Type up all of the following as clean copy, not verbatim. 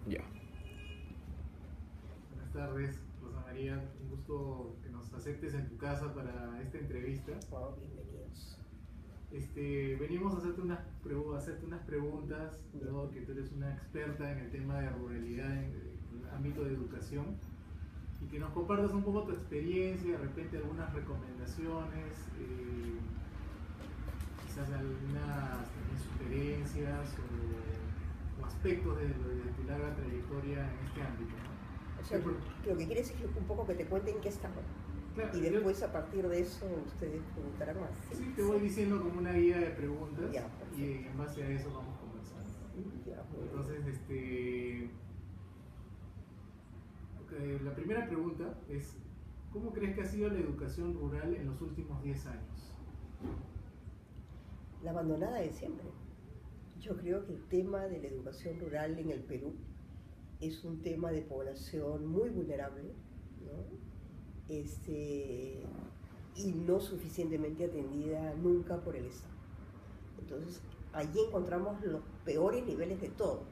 Ya. Buenas tardes, Rosa María. Un gusto que nos aceptes en tu casa para esta entrevista. Wow, bienvenidos. Venimos a hacerte unas preguntas, dado que tú eres una experta en el tema de ruralidad en el ámbito de educación, y que nos compartas un poco tu experiencia, de repente algunas recomendaciones, quizás algunas también sugerencias o aspectos de tu larga trayectoria en este ámbito, ¿no? O sea, lo que quieres es un poco que te cuenten qué estamos. Claro, Y después a partir de eso ustedes preguntarán más. Sí, te voy diciendo como una guía de preguntas Ya, y en base a eso vamos conversando. Ya, Entonces, la primera pregunta es, ¿cómo crees que ha sido la educación rural en los últimos 10 años? la abandonada de siempre. Yo creo que el tema de la educación rural en el Perú es un tema de población muy vulnerable, ¿no? Y no suficientemente atendida nunca por el Estado. Entonces, allí encontramos los peores niveles de todo,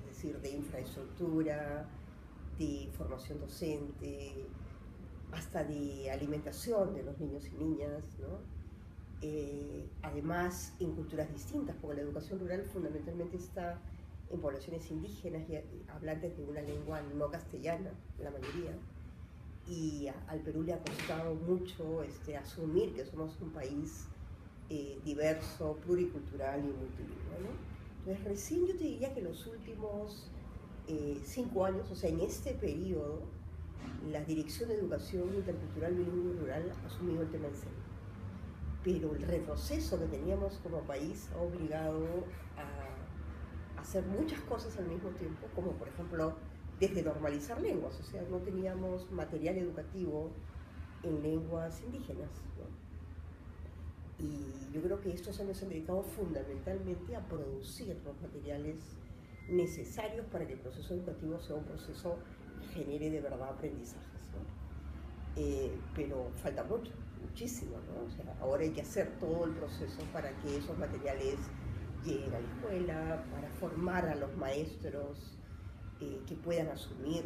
es decir, de infraestructura, de formación docente, hasta de alimentación de los niños y niñas, ¿no? Además, en culturas distintas, porque la educación rural fundamentalmente está en poblaciones indígenas y hablantes de una lengua no castellana, la mayoría, y al Perú le ha costado mucho asumir que somos un país diverso, pluricultural y multilingüe, ¿no? Entonces, recién yo te diría que los últimos 5 años, o sea, en este periodo, la Dirección de Educación Intercultural Bilingüe y Rural ha asumido el tema en serio. Pero el retroceso que teníamos como país ha obligado a hacer muchas cosas al mismo tiempo, como por ejemplo desde normalizar lenguas, o sea, no teníamos material educativo en lenguas indígenas, ¿no? Y yo creo que estos años se han dedicado fundamentalmente a producir los materiales necesarios para que el proceso educativo sea un proceso que genere de verdad aprendizajes, ¿no? Pero falta mucho, muchísimo, ¿no? O sea, ahora hay que hacer todo el proceso para que esos materiales lleguen a la escuela, para formar a los maestros que puedan asumir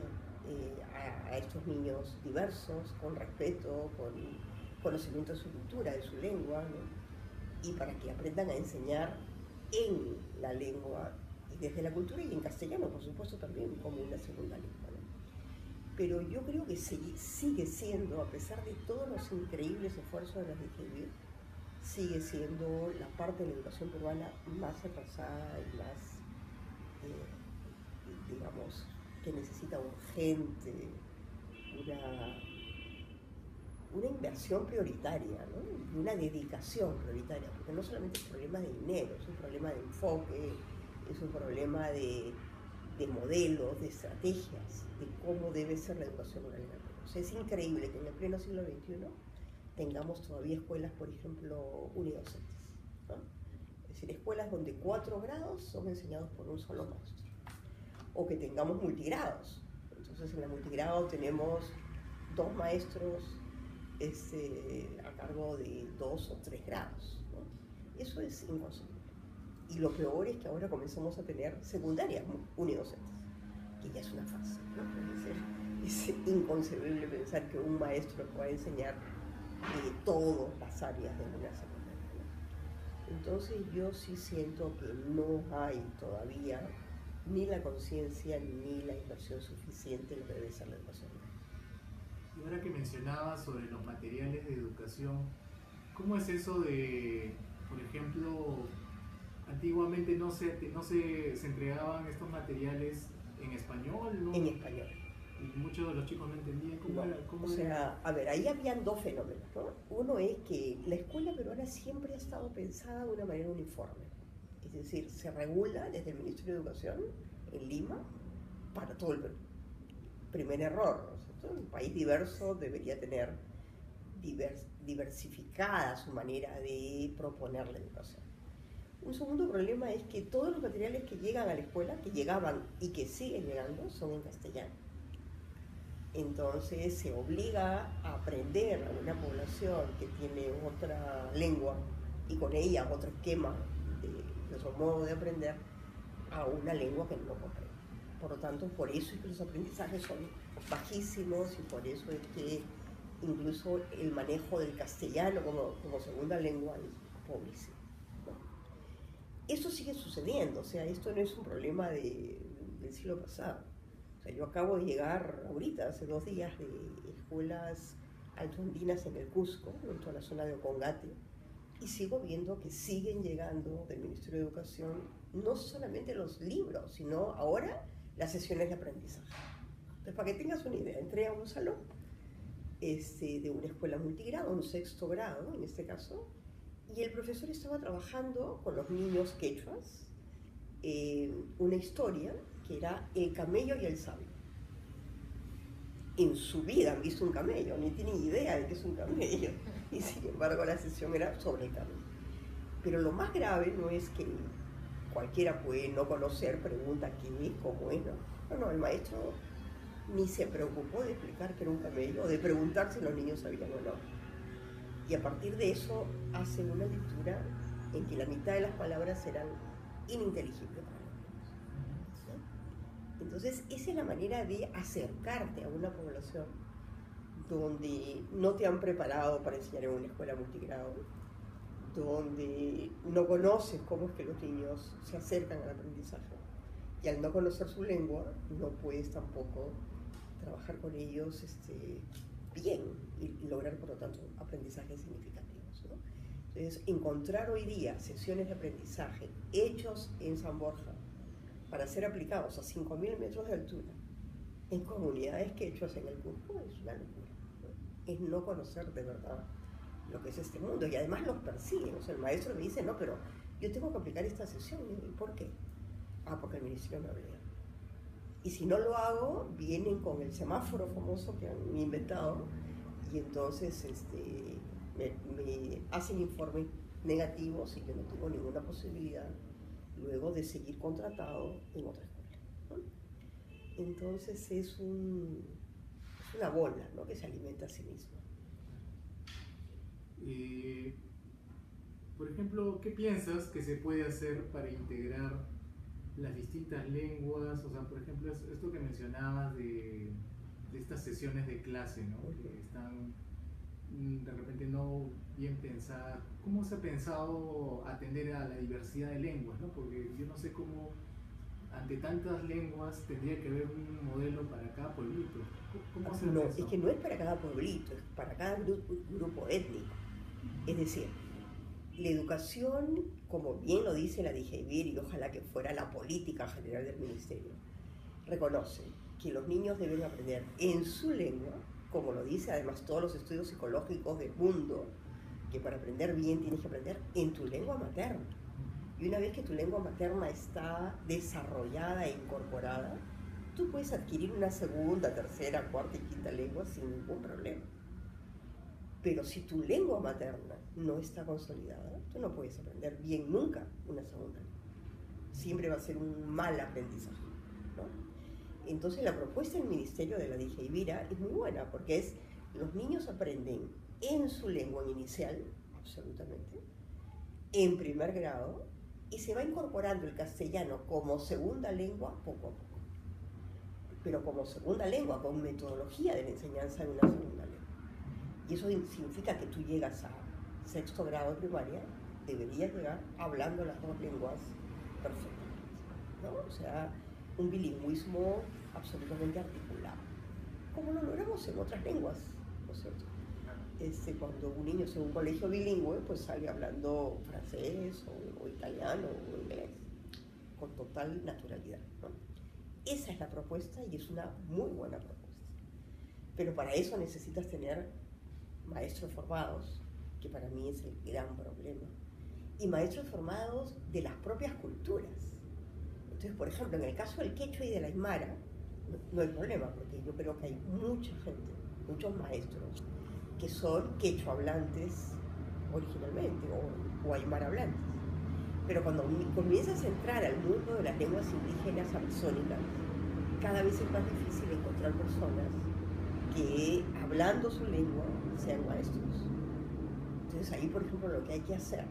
a estos niños diversos, con respeto, con conocimiento de su cultura, de su lengua, ¿no? Y para que aprendan a enseñar en la lengua y desde la cultura y en castellano, por supuesto, también como una segunda lengua, ¿no? Pero yo creo que sigue siendo, a pesar de todos los increíbles esfuerzos de las DGB, sigue siendo la parte de la educación peruana más atrasada y más, digamos, que necesita urgente una inversión prioritaria, ¿no? Y una dedicación prioritaria, porque no solamente es un problema de dinero, es un problema de enfoque, es un problema de modelos, de estrategias, de cómo debe ser la educación rural en el Perú. O sea, es increíble que en el pleno siglo XXI tengamos todavía escuelas, por ejemplo, unidocentes, ¿no? Es decir, escuelas donde 4 grados son enseñados por un solo maestro. O que tengamos multigrados. Entonces, en la multigrado tenemos 2 maestros a cargo de 2 o 3 grados, ¿no? Eso es inconcebible. Y lo peor es que ahora comenzamos a tener secundarias unidocentes, que ya es una farsa, ¿no? Es inconcebible pensar que un maestro pueda enseñar todas las áreas de una secundaria, ¿no? Entonces yo sí siento que no hay todavía ni la conciencia ni la inversión suficiente en lo que debe ser la educación. Y ahora que mencionabas sobre los materiales de educación, ¿cómo es eso de, por ejemplo, antiguamente se entregaban estos materiales en español, ¿no? En español. Y muchos de los chicos no entendían cómo era. O sea, a ver, ahí habían 2 fenómenos, ¿no? Uno es que la escuela peruana siempre ha estado pensada de una manera uniforme. Es decir, se regula desde el Ministerio de Educación en Lima para todo el Perú. Primer error, ¿no? Un país diverso debería tener diversificada su manera de proponer la educación. Un segundo problema es que todos los materiales que llegan a la escuela, que llegaban y que siguen llegando, son en castellano. Entonces se obliga a aprender a una población que tiene otra lengua y con ella otro esquema de su modo de aprender a una lengua que no comprende. Por lo tanto, por eso es que los aprendizajes son bajísimos y por eso es que incluso el manejo del castellano como segunda lengua es pobrísimo, ¿no? Eso sigue sucediendo, o sea, esto no es un problema del siglo pasado. O sea, yo acabo de llegar ahorita, hace 2 días, de escuelas altoandinas en el Cusco, en toda la zona de Ocongate, y sigo viendo que siguen llegando del Ministerio de Educación no solamente los libros, sino ahora las sesiones de aprendizaje. Entonces, para que tengas una idea, entré a un salón de una escuela multigrado, un 6º grado en este caso, y el profesor estaba trabajando con los niños quechuas una historia que era el camello y el sabio. En su vida han visto un camello, ni tienen idea de qué es un camello, y sin embargo la sesión era sobre el camello. Pero lo más grave no es que cualquiera puede no conocer, pregunta qué es, cómo es, no, el maestro ni se preocupó de explicar que era un camello o de preguntar si los niños sabían o no. Y a partir de eso hacen una lectura en que la mitad de las palabras eran ininteligibles para los niños, ¿no? Entonces esa es la manera de acercarte a una población donde no te han preparado para enseñar en una escuela multigrado, donde no conoces cómo es que los niños se acercan al aprendizaje, y al no conocer su lengua no puedes tampoco trabajar con ellos bien y lograr por lo tanto aprendizajes significativos, ¿no? Entonces, encontrar hoy día sesiones de aprendizaje hechos en San Borja para ser aplicados a 5.000 metros de altura en comunidades quechuas en el Cusco es una locura, ¿no? Es no conocer de verdad lo que es este mundo, y además los persiguen. O sea, el maestro me dice, no, pero yo tengo que aplicar esta sesión. ¿Y por qué? Porque el ministerio me obliga. Y si no lo hago, vienen con el semáforo famoso que han inventado, y entonces me hacen informes negativos y yo no tengo ninguna posibilidad luego de seguir contratado en otra escuela, ¿no? Entonces es una bola, ¿no?, que se alimenta a sí misma. Por ejemplo, ¿qué piensas que se puede hacer para integrar las distintas lenguas? O sea, por ejemplo, esto que mencionabas de estas sesiones de clase, ¿no?, que están de repente no bien pensadas. ¿Cómo se ha pensado atender a la diversidad de lenguas, ¿no? Porque yo no sé cómo, ante tantas lenguas, tendría que haber un modelo para cada pueblito. ¿Cómo se No, pensó? es que no es para cada pueblito, es para cada grupo étnico. Es decir, la educación, como bien lo dice la DIGEIBIR, y ojalá que fuera la política general del ministerio, reconoce que los niños deben aprender en su lengua, como lo dice además todos los estudios psicológicos del mundo, que para aprender bien tienes que aprender en tu lengua materna. Y una vez que tu lengua materna está desarrollada e incorporada, tú puedes adquirir una segunda, tercera, cuarta y quinta lengua sin ningún problema. Pero si tu lengua materna no está consolidada, tú no puedes aprender bien nunca una segunda lengua. Siempre va a ser un mal aprendizaje, ¿no? Entonces la propuesta del Ministerio de la DIGEIBIRA es muy buena, porque es, los niños aprenden en su lengua inicial, absolutamente, en primer grado, y se va incorporando el castellano como segunda lengua poco a poco. Pero como segunda lengua, con metodología de la enseñanza de una segunda lengua. Y eso significa que tú llegas a 6º grado de primaria, deberías llegar hablando las 2 lenguas perfectamente, ¿no? O sea, un bilingüismo absolutamente articulado, como lo logramos en otras lenguas, ¿no es cierto? Cuando un niño es en un colegio bilingüe, pues sale hablando francés o italiano o inglés, con total naturalidad, ¿no? Esa es la propuesta y es una muy buena propuesta. Pero para eso necesitas tener maestros formados, que para mí es el gran problema, y maestros formados de las propias culturas. Entonces, por ejemplo, en el caso del quechua y de la aymara, no hay problema, porque yo creo que hay mucha gente, muchos maestros, que son quechua hablantes originalmente, o aymara hablantes. Pero cuando comienzas a entrar al mundo de las lenguas indígenas amazónicas, cada vez es más difícil encontrar personas que, hablando su lengua, sean maestros. Entonces ahí, por ejemplo, lo que hay que hacer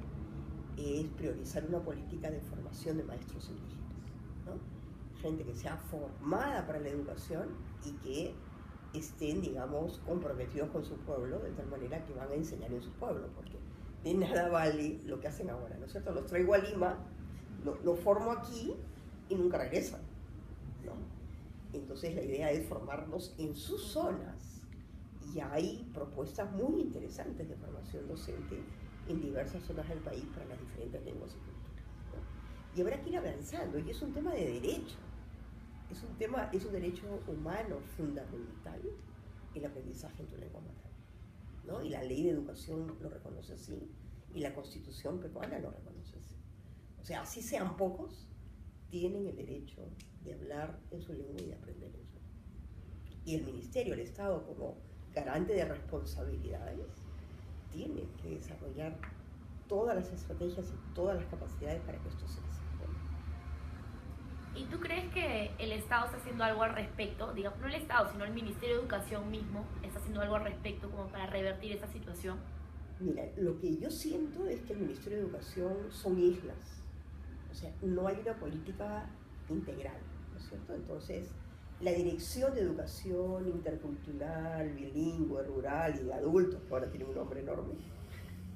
es priorizar una política de formación de maestros indígenas, ¿no? gente que sea formada para la educación y que estén, digamos, comprometidos con su pueblo, de tal manera que van a enseñar en su pueblo, porque de nada vale lo que hacen ahora, ¿no es cierto? Los traigo a Lima, los formo aquí y nunca regresan, ¿no? Entonces la idea es formarlos en sus zonas, y hay propuestas muy interesantes de formación docente en diversas zonas del país para las diferentes lenguas y culturas, ¿no? Y habrá que ir avanzando, y es un tema de derecho. Es un derecho humano fundamental el aprendizaje en tu lengua materna, ¿no? Y la ley de educación lo reconoce así, y la Constitución peruana lo reconoce así. O sea, así sean pocos, tienen el derecho de hablar en su lengua y de aprender en su lengua. Y el Ministerio, el Estado, como garante de responsabilidades, tiene que desarrollar todas las estrategias y todas las capacidades para que esto se desarrolle. ¿Y tú crees que el Estado está haciendo algo al respecto? Digamos, no el Estado, sino el Ministerio de Educación mismo está haciendo algo al respecto como para revertir esa situación. Mira, lo que yo siento es que el Ministerio de Educación son islas. O sea, no hay una política integral, ¿no es cierto? Entonces, la Dirección de Educación Intercultural, Bilingüe, Rural y de Adultos, que ahora tiene un nombre enorme,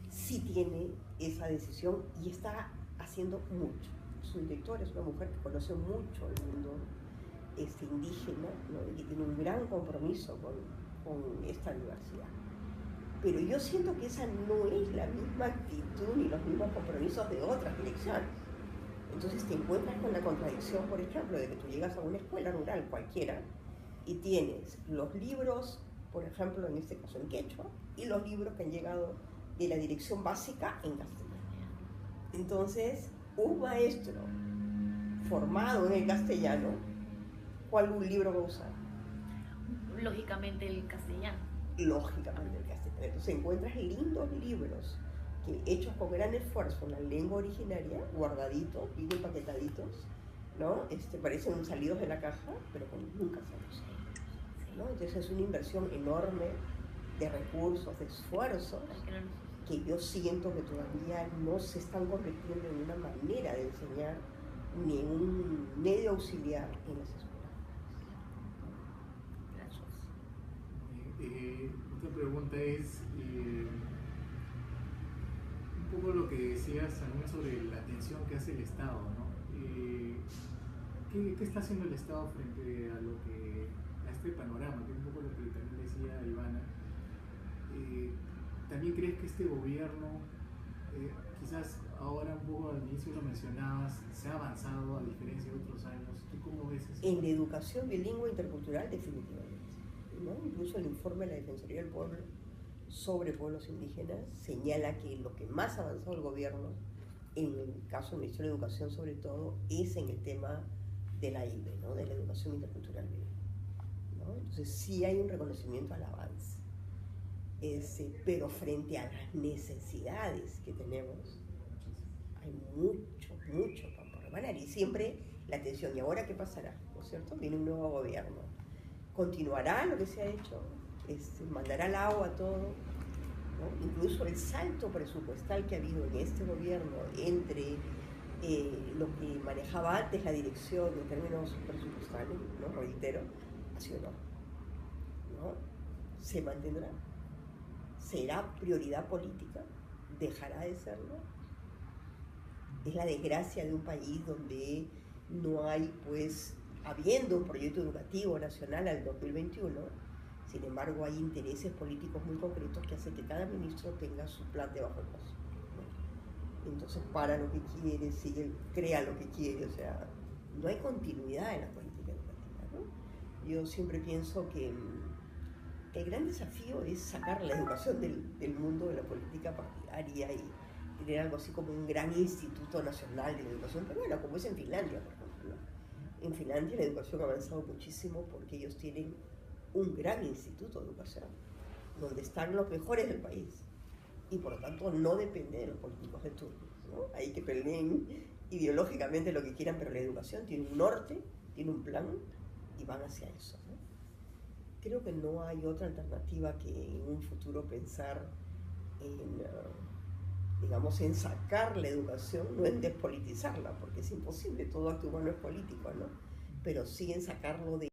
sí tiene esa decisión y está haciendo mucho. Su directora es una mujer que conoce mucho el mundo indígena, ¿no? Y que tiene un gran compromiso con esta universidad. Pero yo siento que esa no es la misma actitud ni los mismos compromisos de otras direcciones. Entonces te encuentras con la contradicción, por ejemplo, de que tú llegas a una escuela rural cualquiera y tienes los libros, por ejemplo, en este caso en quechua, y los libros que han llegado de la dirección básica en castellano. Entonces, un maestro formado en el castellano, ¿cuál libro va a usar? Lógicamente el castellano. Lógicamente el castellano. Entonces encuentras lindos libros que, hechos con gran esfuerzo en la lengua originaria, guardaditos, bien empaquetaditos, ¿no? Parecen salidos de la caja, pero nunca se han usado, ¿no? Entonces es una inversión enorme de recursos, de esfuerzos, que yo siento que todavía no se están convirtiendo en una manera de enseñar ni en un medio auxiliar en las escuelas. Gracias. Otra pregunta es un poco lo que decías también sobre la atención que hace el Estado, ¿no? ¿Qué está haciendo el Estado frente a este panorama? Que es un poco lo que también decía Ivana. ¿También crees que este gobierno, quizás ahora un poco al inicio lo mencionabas, se ha avanzado a diferencia de otros años? ¿Tú cómo ves eso? En la educación bilingüe intercultural, definitivamente, ¿no? Incluso el informe de la Defensoría del Pueblo sobre pueblos indígenas señala que lo que más ha avanzado el gobierno, en el caso del Ministerio de Educación sobre todo, es en el tema de la IBE, ¿no? De la educación intercultural bilingüe, ¿no? Entonces sí hay un reconocimiento al avance. Pero frente a las necesidades que tenemos, hay mucho para rebanar, y siempre la atención. ¿Y ahora qué pasará? ¿No es cierto? Viene un nuevo gobierno. ¿Continuará lo que se ha hecho? ¿Mandará al agua todo? ¿No? Incluso el salto presupuestal que ha habido en este gobierno entre lo que manejaba antes la dirección en términos presupuestales, ¿no? Reitero, ha sido enorme, ¿no? ¿Se mantendrá? ¿Será prioridad política? ¿Dejará de serlo? Es la desgracia de un país donde no hay, pues, habiendo un proyecto educativo nacional al 2021, sin embargo hay intereses políticos muy concretos que hacen que cada ministro tenga su plan debajo del brazo, ¿no? Entonces para lo que quiere, sigue, crea lo que quiere, o sea, no hay continuidad en la política educativa, ¿no? Yo siempre pienso que el gran desafío es sacar la educación del mundo de la política partidaria y tener algo así como un gran instituto nacional de la educación peruana, como es en Finlandia, por ejemplo, ¿no? En Finlandia la educación ha avanzado muchísimo porque ellos tienen un gran instituto de educación, donde están los mejores del país, y por lo tanto no depende de los políticos de turno, ¿no? Hay que peleen ideológicamente lo que quieran, pero la educación tiene un norte, tiene un plan, y van hacia eso, ¿no? Creo que no hay otra alternativa que en un futuro pensar en, digamos, en sacar la educación, no en despolitizarla, porque es imposible, todo acto humano es político, ¿no? pero sí en sacarlo de